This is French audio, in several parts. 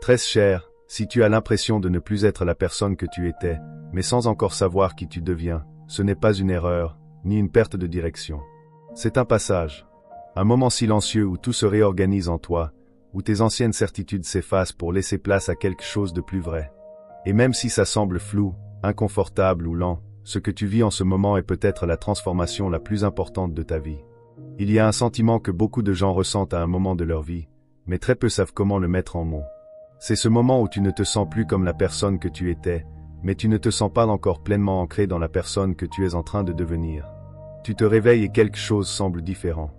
Très cher, si tu as l'impression de ne plus être la personne que tu étais, mais sans encore savoir qui tu deviens, ce n'est pas une erreur, ni une perte de direction. C'est un passage. Un moment silencieux où tout se réorganise en toi, où tes anciennes certitudes s'effacent pour laisser place à quelque chose de plus vrai. Et même si ça semble flou, inconfortable ou lent, ce que tu vis en ce moment est peut-être la transformation la plus importante de ta vie. Il y a un sentiment que beaucoup de gens ressentent à un moment de leur vie, mais très peu savent comment le mettre en mots. C'est ce moment où tu ne te sens plus comme la personne que tu étais, mais tu ne te sens pas encore pleinement ancré dans la personne que tu es en train de devenir. Tu te réveilles et quelque chose semble différent.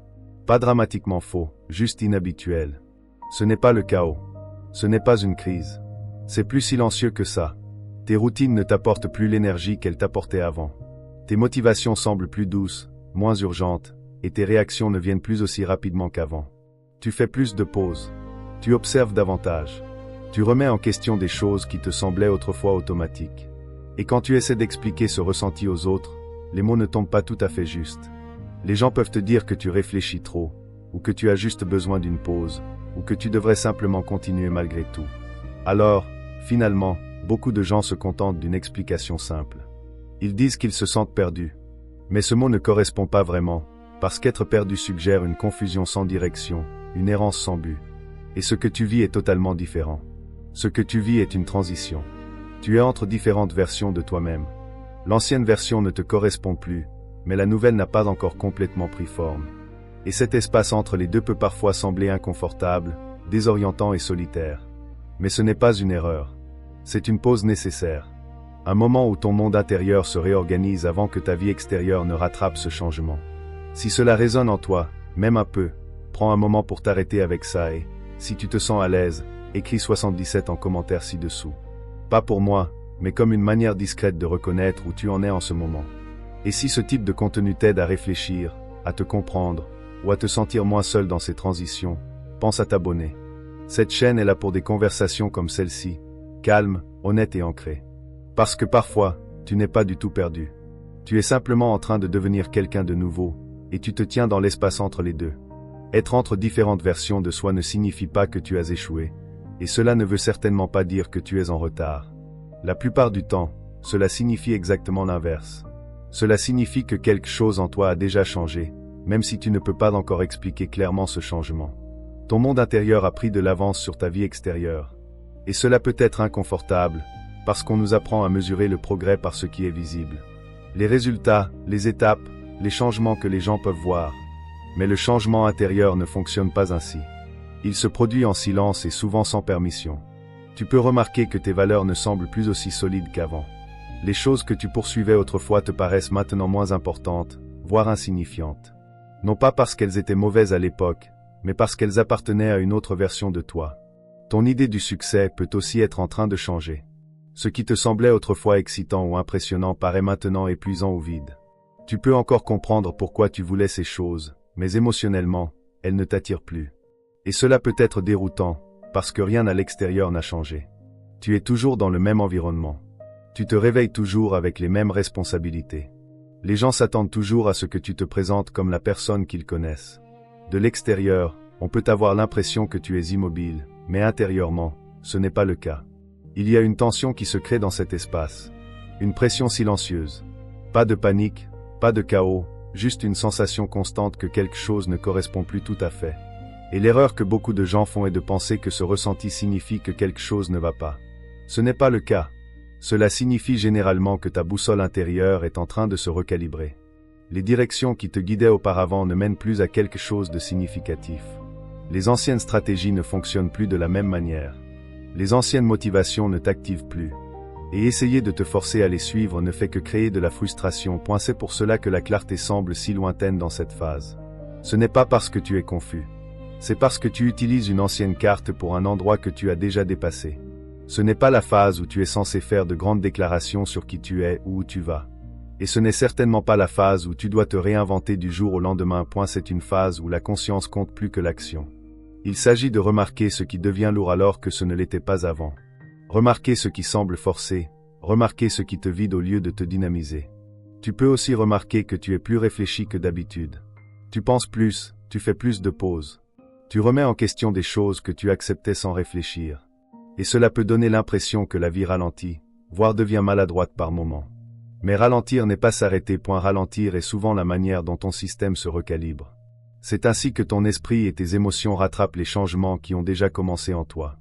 Pas dramatiquement faux, juste inhabituel. Ce n'est pas le chaos. Ce n'est pas une crise. C'est plus silencieux que ça. Tes routines ne t'apportent plus l'énergie qu'elles t'apportaient avant. Tes motivations semblent plus douces, moins urgentes, et tes réactions ne viennent plus aussi rapidement qu'avant. Tu fais plus de pauses. Tu observes davantage. Tu remets en question des choses qui te semblaient autrefois automatiques. Et quand tu essaies d'expliquer ce ressenti aux autres, les mots ne tombent pas tout à fait justes. Les gens peuvent te dire que tu réfléchis trop, ou que tu as juste besoin d'une pause, ou que tu devrais simplement continuer malgré tout. Alors, finalement, beaucoup de gens se contentent d'une explication simple. Ils disent qu'ils se sentent perdus. Mais ce mot ne correspond pas vraiment, parce qu'être perdu suggère une confusion sans direction, une errance sans but. Et ce que tu vis est totalement différent. Ce que tu vis est une transition. Tu es entre différentes versions de toi-même. L'ancienne version ne te correspond plus, mais la nouvelle n'a pas encore complètement pris forme. Et cet espace entre les deux peut parfois sembler inconfortable, désorientant et solitaire. Mais ce n'est pas une erreur. C'est une pause nécessaire. Un moment où ton monde intérieur se réorganise avant que ta vie extérieure ne rattrape ce changement. Si cela résonne en toi, même un peu, prends un moment pour t'arrêter avec ça et, si tu te sens à l'aise, écris 77 en commentaire ci-dessous. Pas pour moi, mais comme une manière discrète de reconnaître où tu en es en ce moment. Et si ce type de contenu t'aide à réfléchir, à te comprendre, ou à te sentir moins seul dans ces transitions, pense à t'abonner. Cette chaîne est là pour des conversations comme celle-ci, calmes, honnêtes et ancrées. Parce que parfois, tu n'es pas du tout perdu. Tu es simplement en train de devenir quelqu'un de nouveau, et tu te tiens dans l'espace entre les deux. Être entre différentes versions de soi ne signifie pas que tu as échoué, et cela ne veut certainement pas dire que tu es en retard. La plupart du temps, cela signifie exactement l'inverse. Cela signifie que quelque chose en toi a déjà changé, même si tu ne peux pas encore expliquer clairement ce changement. Ton monde intérieur a pris de l'avance sur ta vie extérieure. Et cela peut être inconfortable, parce qu'on nous apprend à mesurer le progrès par ce qui est visible. Les résultats, les étapes, les changements que les gens peuvent voir. Mais le changement intérieur ne fonctionne pas ainsi. Il se produit en silence et souvent sans permission. Tu peux remarquer que tes valeurs ne semblent plus aussi solides qu'avant. Les choses que tu poursuivais autrefois te paraissent maintenant moins importantes, voire insignifiantes. Non pas parce qu'elles étaient mauvaises à l'époque, mais parce qu'elles appartenaient à une autre version de toi. Ton idée du succès peut aussi être en train de changer. Ce qui te semblait autrefois excitant ou impressionnant paraît maintenant épuisant ou vide. Tu peux encore comprendre pourquoi tu voulais ces choses, mais émotionnellement, elles ne t'attirent plus. Et cela peut être déroutant, parce que rien à l'extérieur n'a changé. Tu es toujours dans le même environnement. Tu te réveilles toujours avec les mêmes responsabilités. Les gens s'attendent toujours à ce que tu te présentes comme la personne qu'ils connaissent. De l'extérieur, on peut avoir l'impression que tu es immobile, mais intérieurement, ce n'est pas le cas. Il y a une tension qui se crée dans cet espace. Une pression silencieuse. Pas de panique, pas de chaos, juste une sensation constante que quelque chose ne correspond plus tout à fait. Et l'erreur que beaucoup de gens font est de penser que ce ressenti signifie que quelque chose ne va pas. Ce n'est pas le cas. Cela signifie généralement que ta boussole intérieure est en train de se recalibrer. Les directions qui te guidaient auparavant ne mènent plus à quelque chose de significatif. Les anciennes stratégies ne fonctionnent plus de la même manière. Les anciennes motivations ne t'activent plus. Et essayer de te forcer à les suivre ne fait que créer de la frustration. C'est pour cela que la clarté semble si lointaine dans cette phase. Ce n'est pas parce que tu es confus. C'est parce que tu utilises une ancienne carte pour un endroit que tu as déjà dépassé. Ce n'est pas la phase où tu es censé faire de grandes déclarations sur qui tu es ou où tu vas. Et ce n'est certainement pas la phase où tu dois te réinventer du jour au lendemain. C'est une phase où la conscience compte plus que l'action. Il s'agit de remarquer ce qui devient lourd alors que ce ne l'était pas avant. Remarquer ce qui semble forcé, remarquer ce qui te vide au lieu de te dynamiser. Tu peux aussi remarquer que tu es plus réfléchi que d'habitude. Tu penses plus, tu fais plus de pauses. Tu remets en question des choses que tu acceptais sans réfléchir. Et cela peut donner l'impression que la vie ralentit, voire devient maladroite par moments. Mais ralentir n'est pas s'arrêter. Ralentir est souvent la manière dont ton système se recalibre. C'est ainsi que ton esprit et tes émotions rattrapent les changements qui ont déjà commencé en toi.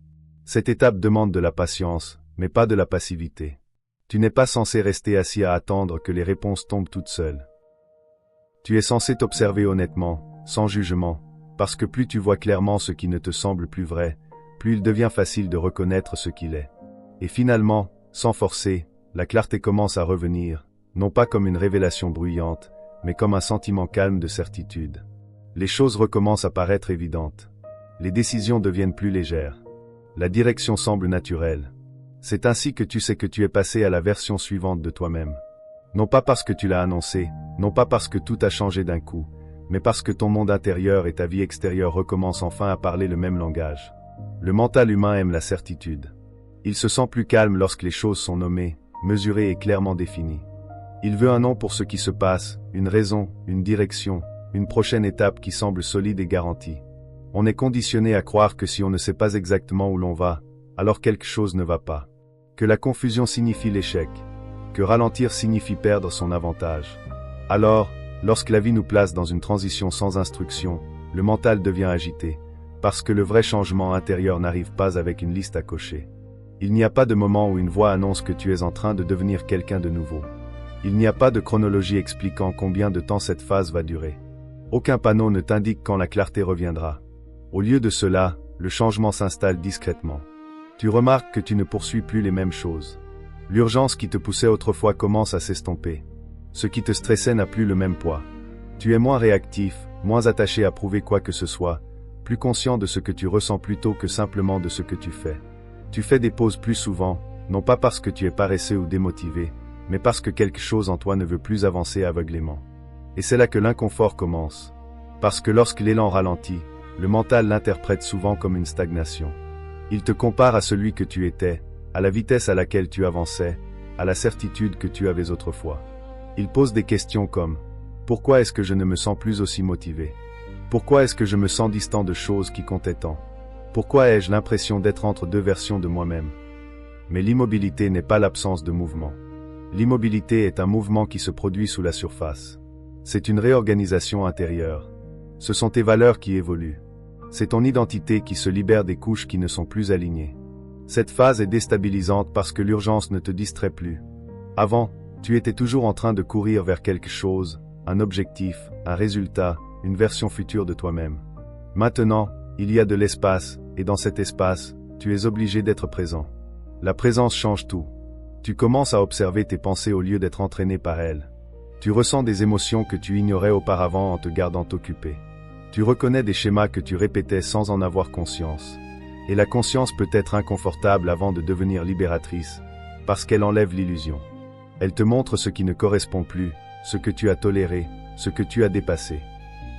Cette étape demande de la patience, mais pas de la passivité. Tu n'es pas censé rester assis à attendre que les réponses tombent toutes seules. Tu es censé t'observer honnêtement, sans jugement, parce que plus tu vois clairement ce qui ne te semble plus vrai, plus il devient facile de reconnaître ce qu'il est. Et finalement, sans forcer, la clarté commence à revenir, non pas comme une révélation bruyante, mais comme un sentiment calme de certitude. Les choses recommencent à paraître évidentes. Les décisions deviennent plus légères. La direction semble naturelle. C'est ainsi que tu sais que tu es passé à la version suivante de toi-même. Non pas parce que tu l'as annoncé, non pas parce que tout a changé d'un coup, mais parce que ton monde intérieur et ta vie extérieure recommencent enfin à parler le même langage. Le mental humain aime la certitude. Il se sent plus calme lorsque les choses sont nommées, mesurées et clairement définies. Il veut un nom pour ce qui se passe, une raison, une direction, une prochaine étape qui semble solide et garantie. On est conditionné à croire que si on ne sait pas exactement où l'on va, alors quelque chose ne va pas. Que la confusion signifie l'échec. Que ralentir signifie perdre son avantage. Alors, lorsque la vie nous place dans une transition sans instruction, le mental devient agité, parce que le vrai changement intérieur n'arrive pas avec une liste à cocher. Il n'y a pas de moment où une voix annonce que tu es en train de devenir quelqu'un de nouveau. Il n'y a pas de chronologie expliquant combien de temps cette phase va durer. Aucun panneau ne t'indique quand la clarté reviendra. Au lieu de cela, le changement s'installe discrètement. Tu remarques que tu ne poursuis plus les mêmes choses. L'urgence qui te poussait autrefois commence à s'estomper. Ce qui te stressait n'a plus le même poids. Tu es moins réactif, moins attaché à prouver quoi que ce soit, plus conscient de ce que tu ressens plutôt que simplement de ce que tu fais. Tu fais des pauses plus souvent, non pas parce que tu es paresseux ou démotivé, mais parce que quelque chose en toi ne veut plus avancer aveuglément. Et c'est là que l'inconfort commence. Parce que lorsque l'élan ralentit, le mental l'interprète souvent comme une stagnation. Il te compare à celui que tu étais, à la vitesse à laquelle tu avançais, à la certitude que tu avais autrefois. Il pose des questions comme « Pourquoi est-ce que je ne me sens plus aussi motivé ? Pourquoi est-ce que je me sens distant de choses qui comptaient tant ? Pourquoi ai-je l'impression d'être entre deux versions de moi-même » Mais l'immobilité n'est pas l'absence de mouvement. L'immobilité est un mouvement qui se produit sous la surface. C'est une réorganisation intérieure. Ce sont tes valeurs qui évoluent. C'est ton identité qui se libère des couches qui ne sont plus alignées. Cette phase est déstabilisante parce que l'urgence ne te distrait plus. Avant, tu étais toujours en train de courir vers quelque chose, un objectif, un résultat, une version future de toi-même. Maintenant, il y a de l'espace, et dans cet espace, tu es obligé d'être présent. La présence change tout. Tu commences à observer tes pensées au lieu d'être entraîné par elles. Tu ressens des émotions que tu ignorais auparavant en te gardant occupé. Tu reconnais des schémas que tu répétais sans en avoir conscience. Et la conscience peut être inconfortable avant de devenir libératrice, parce qu'elle enlève l'illusion. Elle te montre ce qui ne correspond plus, ce que tu as toléré, ce que tu as dépassé.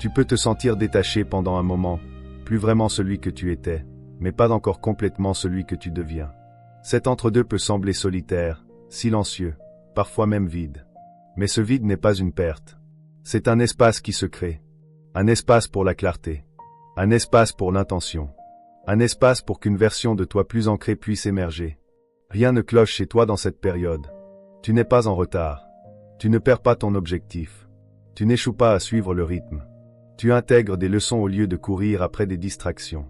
Tu peux te sentir détaché pendant un moment, plus vraiment celui que tu étais, mais pas encore complètement celui que tu deviens. Cet entre-deux peut sembler solitaire, silencieux, parfois même vide. Mais ce vide n'est pas une perte. C'est un espace qui se crée. Un espace pour la clarté. Un espace pour l'intention. Un espace pour qu'une version de toi plus ancrée puisse émerger. Rien ne cloche chez toi dans cette période. Tu n'es pas en retard. Tu ne perds pas ton objectif. Tu n'échoues pas à suivre le rythme. Tu intègres des leçons au lieu de courir après des distractions.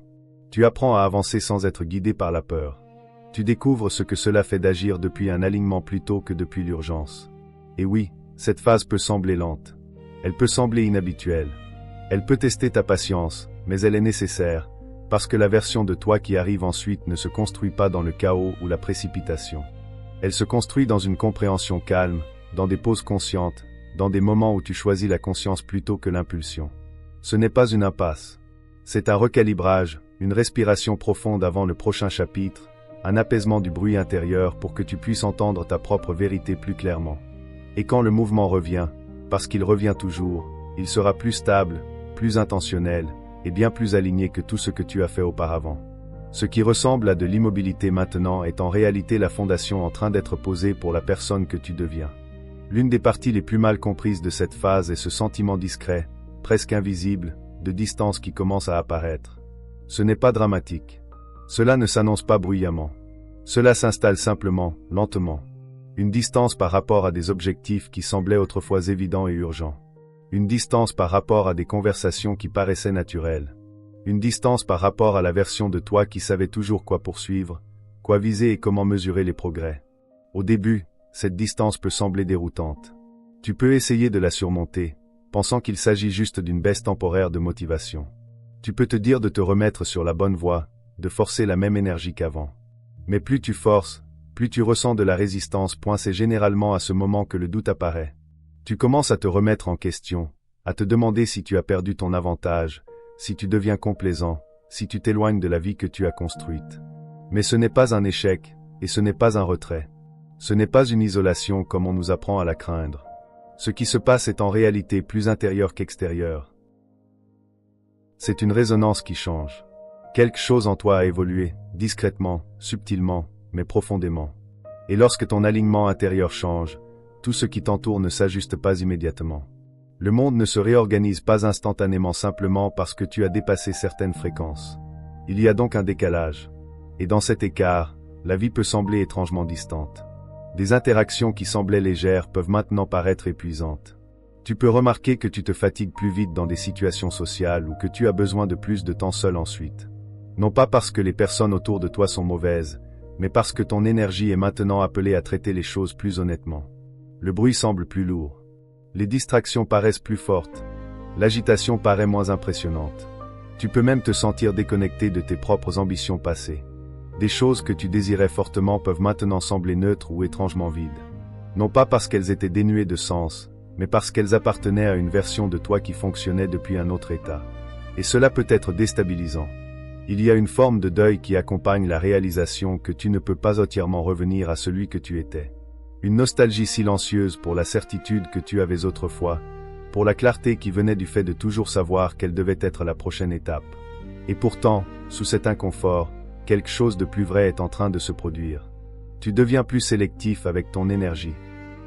Tu apprends à avancer sans être guidé par la peur. Tu découvres ce que cela fait d'agir depuis un alignement plutôt que depuis l'urgence. Et oui, cette phase peut sembler lente. Elle peut sembler inhabituelle. Elle peut tester ta patience, mais elle est nécessaire, parce que la version de toi qui arrive ensuite ne se construit pas dans le chaos ou la précipitation. Elle se construit dans une compréhension calme, dans des pauses conscientes, dans des moments où tu choisis la conscience plutôt que l'impulsion. Ce n'est pas une impasse. C'est un recalibrage, une respiration profonde avant le prochain chapitre, un apaisement du bruit intérieur pour que tu puisses entendre ta propre vérité plus clairement. Et quand le mouvement revient, parce qu'il revient toujours, il sera plus stable, plus intentionnel, et bien plus aligné que tout ce que tu as fait auparavant. Ce qui ressemble à de l'immobilité maintenant est en réalité la fondation en train d'être posée pour la personne que tu deviens. L'une des parties les plus mal comprises de cette phase est ce sentiment discret, presque invisible, de distance qui commence à apparaître. Ce n'est pas dramatique. Cela ne s'annonce pas bruyamment. Cela s'installe simplement, lentement. Une distance par rapport à des objectifs qui semblaient autrefois évidents et urgents. Une distance par rapport à des conversations qui paraissaient naturelles. Une distance par rapport à la version de toi qui savait toujours quoi poursuivre, quoi viser et comment mesurer les progrès. Au début, cette distance peut sembler déroutante. Tu peux essayer de la surmonter, pensant qu'il s'agit juste d'une baisse temporaire de motivation. Tu peux te dire de te remettre sur la bonne voie, de forcer la même énergie qu'avant. Mais plus tu forces, plus tu ressens de la résistance. C'est généralement à ce moment que le doute apparaît. Tu commences à te remettre en question, à te demander si tu as perdu ton avantage, si tu deviens complaisant, si tu t'éloignes de la vie que tu as construite. Mais ce n'est pas un échec, et ce n'est pas un retrait. Ce n'est pas une isolation comme on nous apprend à la craindre. Ce qui se passe est en réalité plus intérieur qu'extérieur. C'est une résonance qui change. Quelque chose en toi a évolué, discrètement, subtilement, mais profondément. Et lorsque ton alignement intérieur change, tout ce qui t'entoure ne s'ajuste pas immédiatement. Le monde ne se réorganise pas instantanément simplement parce que tu as dépassé certaines fréquences. Il y a donc un décalage. Et dans cet écart, la vie peut sembler étrangement distante. Des interactions qui semblaient légères peuvent maintenant paraître épuisantes. Tu peux remarquer que tu te fatigues plus vite dans des situations sociales ou que tu as besoin de plus de temps seul ensuite. Non pas parce que les personnes autour de toi sont mauvaises, mais parce que ton énergie est maintenant appelée à traiter les choses plus honnêtement. Le bruit semble plus lourd. Les distractions paraissent plus fortes. L'agitation paraît moins impressionnante. Tu peux même te sentir déconnecté de tes propres ambitions passées. Des choses que tu désirais fortement peuvent maintenant sembler neutres ou étrangement vides. Non pas parce qu'elles étaient dénuées de sens, mais parce qu'elles appartenaient à une version de toi qui fonctionnait depuis un autre état. Et cela peut être déstabilisant. Il y a une forme de deuil qui accompagne la réalisation que tu ne peux pas entièrement revenir à celui que tu étais. Une nostalgie silencieuse pour la certitude que tu avais autrefois, pour la clarté qui venait du fait de toujours savoir quelle devait être la prochaine étape. Et pourtant, sous cet inconfort, quelque chose de plus vrai est en train de se produire. Tu deviens plus sélectif avec ton énergie.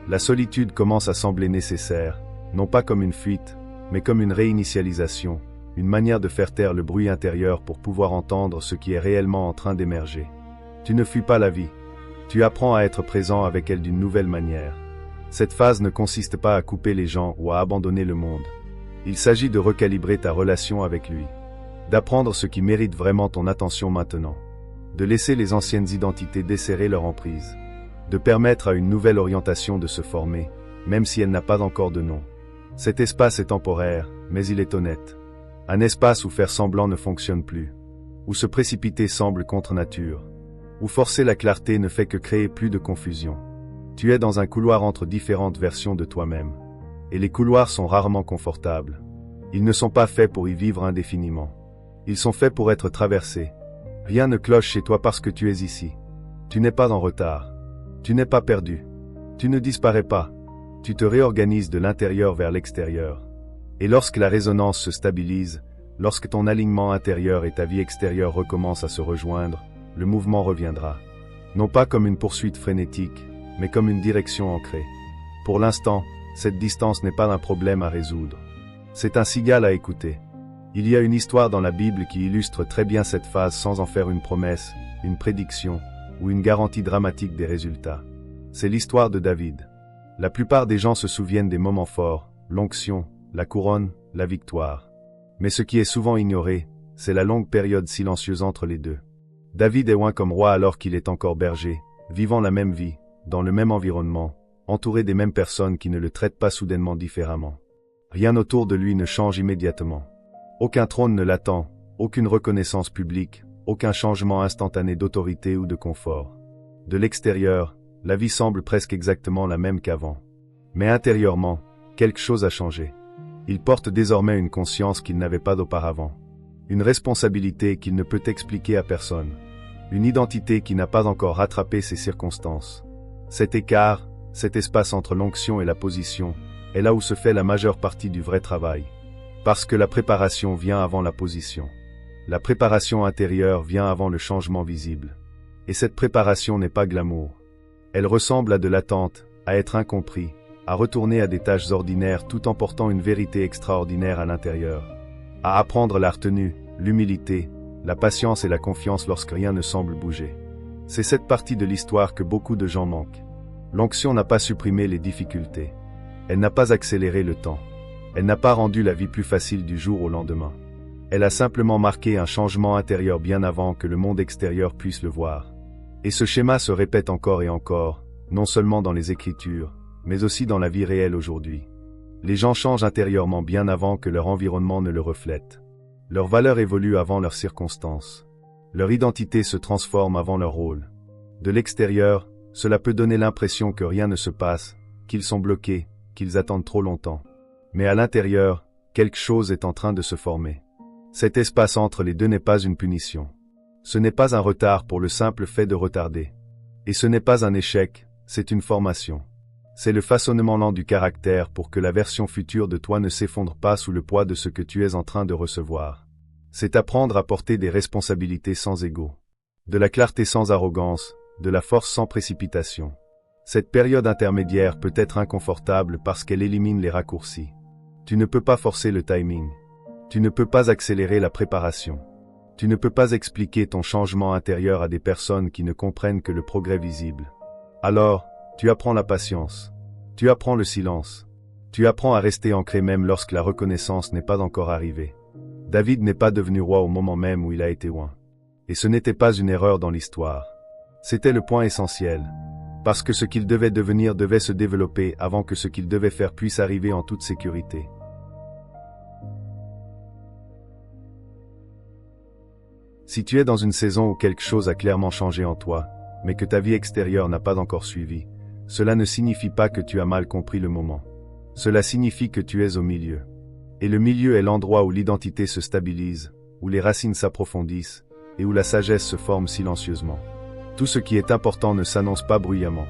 La solitude commence à sembler nécessaire, non pas comme une fuite, mais comme une réinitialisation, une manière de faire taire le bruit intérieur pour pouvoir entendre ce qui est réellement en train d'émerger. Tu ne fuis pas la vie. Tu apprends à être présent avec elle d'une nouvelle manière. Cette phase ne consiste pas à couper les gens ou à abandonner le monde. Il s'agit de recalibrer ta relation avec lui. D'apprendre ce qui mérite vraiment ton attention maintenant. De laisser les anciennes identités desserrer leur emprise. De permettre à une nouvelle orientation de se former, même si elle n'a pas encore de nom. Cet espace est temporaire, mais il est honnête. Un espace où faire semblant ne fonctionne plus. Où se précipiter semble contre nature. Où forcer la clarté ne fait que créer plus de confusion. Tu es dans un couloir entre différentes versions de toi-même. Et les couloirs sont rarement confortables. Ils ne sont pas faits pour y vivre indéfiniment. Ils sont faits pour être traversés. Rien ne cloche chez toi parce que tu es ici. Tu n'es pas en retard. Tu n'es pas perdu. Tu ne disparais pas. Tu te réorganises de l'intérieur vers l'extérieur. Et lorsque la résonance se stabilise, lorsque ton alignement intérieur et ta vie extérieure recommencent à se rejoindre, le mouvement reviendra. Non pas comme une poursuite frénétique, mais comme une direction ancrée. Pour l'instant, cette distance n'est pas un problème à résoudre. C'est un signal à écouter. Il y a une histoire dans la Bible qui illustre très bien cette phase sans en faire une promesse, une prédiction, ou une garantie dramatique des résultats. C'est l'histoire de David. La plupart des gens se souviennent des moments forts, l'onction, la couronne, la victoire. Mais ce qui est souvent ignoré, c'est la longue période silencieuse entre les deux. David est oint comme roi alors qu'il est encore berger, vivant la même vie, dans le même environnement, entouré des mêmes personnes qui ne le traitent pas soudainement différemment. Rien autour de lui ne change immédiatement. Aucun trône ne l'attend, aucune reconnaissance publique, aucun changement instantané d'autorité ou de confort. De l'extérieur, la vie semble presque exactement la même qu'avant. Mais intérieurement, quelque chose a changé. Il porte désormais une conscience qu'il n'avait pas auparavant. Une responsabilité qu'il ne peut expliquer à personne. Une identité qui n'a pas encore rattrapé ses circonstances. Cet écart, cet espace entre l'onction et la position, est là où se fait la majeure partie du vrai travail. Parce que la préparation vient avant la position. La préparation intérieure vient avant le changement visible. Et cette préparation n'est pas glamour. Elle ressemble à de l'attente, à être incompris, à retourner à des tâches ordinaires tout en portant une vérité extraordinaire à l'intérieur. À apprendre la retenue, l'humilité, la patience et la confiance lorsque rien ne semble bouger. C'est cette partie de l'histoire que beaucoup de gens manquent. L'onction n'a pas supprimé les difficultés. Elle n'a pas accéléré le temps. Elle n'a pas rendu la vie plus facile du jour au lendemain. Elle a simplement marqué un changement intérieur bien avant que le monde extérieur puisse le voir. Et ce schéma se répète encore et encore, non seulement dans les Écritures, mais aussi dans la vie réelle aujourd'hui. Les gens changent intérieurement bien avant que leur environnement ne le reflète. Leurs valeurs évoluent avant leurs circonstances. Leur identité se transforme avant leur rôle. De l'extérieur, cela peut donner l'impression que rien ne se passe, qu'ils sont bloqués, qu'ils attendent trop longtemps. Mais à l'intérieur, quelque chose est en train de se former. Cet espace entre les deux n'est pas une punition. Ce n'est pas un retard pour le simple fait de retarder. Et ce n'est pas un échec, c'est une formation. C'est le façonnement lent du caractère pour que la version future de toi ne s'effondre pas sous le poids de ce que tu es en train de recevoir. C'est apprendre à porter des responsabilités sans ego. De la clarté sans arrogance, de la force sans précipitation. Cette période intermédiaire peut être inconfortable parce qu'elle élimine les raccourcis. Tu ne peux pas forcer le timing. Tu ne peux pas accélérer la préparation. Tu ne peux pas expliquer ton changement intérieur à des personnes qui ne comprennent que le progrès visible. Alors, tu apprends la patience. Tu apprends le silence. Tu apprends à rester ancré même lorsque la reconnaissance n'est pas encore arrivée. David n'est pas devenu roi au moment même où il a été oint. Et ce n'était pas une erreur dans l'histoire. C'était le point essentiel. Parce que ce qu'il devait devenir devait se développer avant que ce qu'il devait faire puisse arriver en toute sécurité. Si tu es dans une saison où quelque chose a clairement changé en toi, mais que ta vie extérieure n'a pas encore suivi, cela ne signifie pas que tu as mal compris le moment. Cela signifie que tu es au milieu. Et le milieu est l'endroit où l'identité se stabilise, où les racines s'approfondissent, et où la sagesse se forme silencieusement. Tout ce qui est important ne s'annonce pas bruyamment.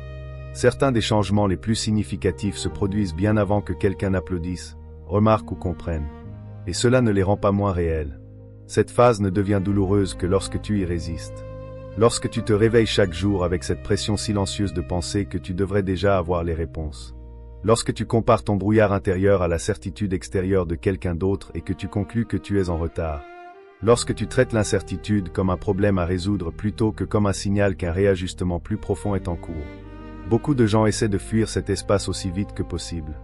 Certains des changements les plus significatifs se produisent bien avant que quelqu'un applaudisse, remarque ou comprenne. Et cela ne les rend pas moins réels. Cette phase ne devient douloureuse que lorsque tu y résistes. Lorsque tu te réveilles chaque jour avec cette pression silencieuse de penser que tu devrais déjà avoir les réponses. Lorsque tu compares ton brouillard intérieur à la certitude extérieure de quelqu'un d'autre et que tu conclus que tu es en retard. Lorsque tu traites l'incertitude comme un problème à résoudre plutôt que comme un signal qu'un réajustement plus profond est en cours. Beaucoup de gens essaient de fuir cet espace aussi vite que possible.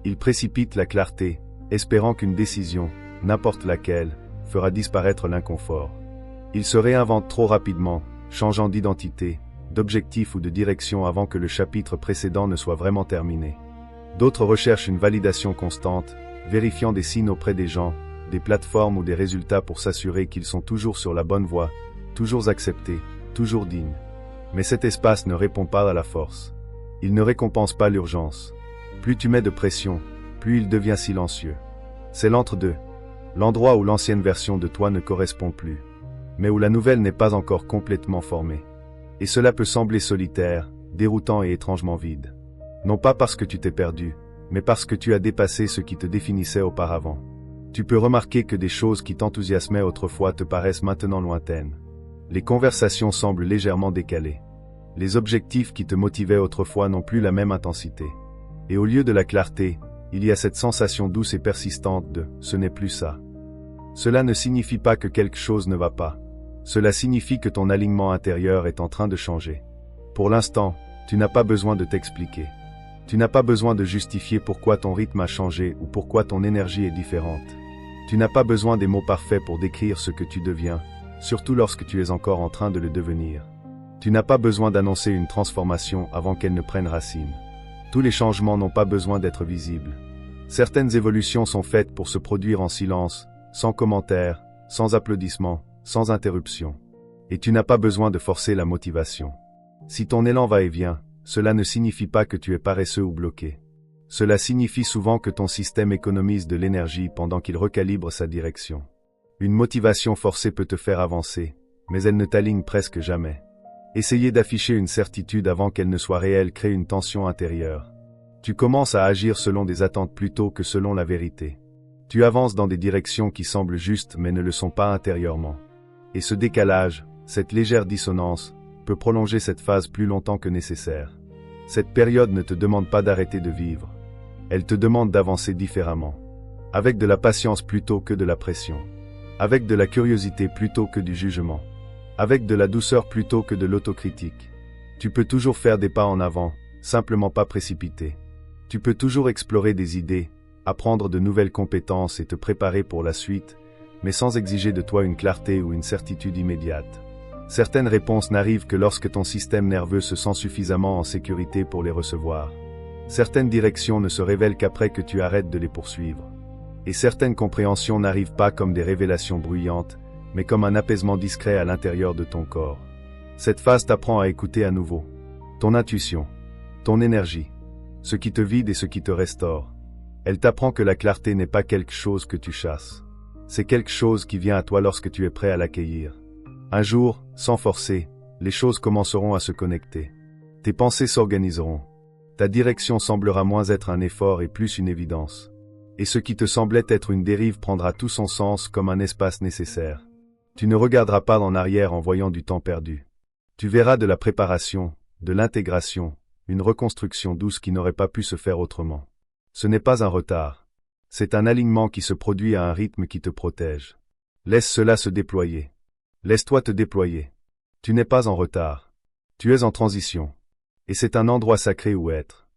Ils précipitent la clarté, espérant qu'une décision, n'importe laquelle, fera disparaître l'inconfort. Ils se réinventent trop rapidement, changeant d'identité, d'objectif ou de direction avant que le chapitre précédent ne soit vraiment terminé. D'autres recherchent une validation constante, vérifiant des signes auprès des gens, des plateformes ou des résultats pour s'assurer qu'ils sont toujours sur la bonne voie, toujours acceptés, toujours dignes. Mais cet espace ne répond pas à la force. Il ne récompense pas l'urgence. Plus tu mets de pression, plus il devient silencieux. C'est l'entre-deux. L'endroit où l'ancienne version de toi ne correspond plus, mais où la nouvelle n'est pas encore complètement formée. Et cela peut sembler solitaire, déroutant et étrangement vide. Non pas parce que tu t'es perdu, mais parce que tu as dépassé ce qui te définissait auparavant. Tu peux remarquer que des choses qui t'enthousiasmaient autrefois te paraissent maintenant lointaines. Les conversations semblent légèrement décalées. Les objectifs qui te motivaient autrefois n'ont plus la même intensité. Et au lieu de la clarté, il y a cette sensation douce et persistante de « ce n'est plus ça ». Cela ne signifie pas que quelque chose ne va pas. Cela signifie que ton alignement intérieur est en train de changer. Pour l'instant, tu n'as pas besoin de t'expliquer. Tu n'as pas besoin de justifier pourquoi ton rythme a changé ou pourquoi ton énergie est différente. Tu n'as pas besoin des mots parfaits pour décrire ce que tu deviens, surtout lorsque tu es encore en train de le devenir. Tu n'as pas besoin d'annoncer une transformation avant qu'elle ne prenne racine. Tous les changements n'ont pas besoin d'être visibles. Certaines évolutions sont faites pour se produire en silence, sans commentaires, sans applaudissements, sans interruption. Et tu n'as pas besoin de forcer la motivation. Si ton élan va et vient, cela ne signifie pas que tu es paresseux ou bloqué. Cela signifie souvent que ton système économise de l'énergie pendant qu'il recalibre sa direction. Une motivation forcée peut te faire avancer, mais elle ne t'aligne presque jamais. Essayer d'afficher une certitude avant qu'elle ne soit réelle crée une tension intérieure. Tu commences à agir selon des attentes plutôt que selon la vérité. Tu avances dans des directions qui semblent justes mais ne le sont pas intérieurement. Et ce décalage, cette légère dissonance, peut prolonger cette phase plus longtemps que nécessaire. Cette période ne te demande pas d'arrêter de vivre. Elle te demande d'avancer différemment. Avec de la patience plutôt que de la pression. avec de la curiosité plutôt que du jugement, avec de la douceur plutôt que de l'autocritique. Tu peux toujours faire des pas en avant, simplement pas précipiter. Tu peux toujours explorer des idées, apprendre de nouvelles compétences et te préparer pour la suite, mais sans exiger de toi une clarté ou une certitude immédiate. Certaines réponses n'arrivent que lorsque ton système nerveux se sent suffisamment en sécurité pour les recevoir. Certaines directions ne se révèlent qu'après que tu arrêtes de les poursuivre. Et certaines compréhensions n'arrivent pas comme des révélations bruyantes, mais comme un apaisement discret à l'intérieur de ton corps. Cette phase t'apprend à écouter à nouveau. Ton intuition, ton énergie, ce qui te vide et ce qui te restaure. Elle t'apprend que la clarté n'est pas quelque chose que tu chasses. C'est quelque chose qui vient à toi lorsque tu es prêt à l'accueillir. Un jour, sans forcer, les choses commenceront à se connecter. Tes pensées s'organiseront. Ta direction semblera moins être un effort et plus une évidence. Et ce qui te semblait être une dérive prendra tout son sens comme un espace nécessaire. Tu ne regarderas pas en arrière en voyant du temps perdu. Tu verras de la préparation, de l'intégration, une reconstruction douce qui n'aurait pas pu se faire autrement. Ce n'est pas un retard. C'est un alignement qui se produit à un rythme qui te protège. Laisse cela se déployer. Laisse-toi te déployer. Tu n'es pas en retard. Tu es en transition. Et c'est un endroit sacré où être.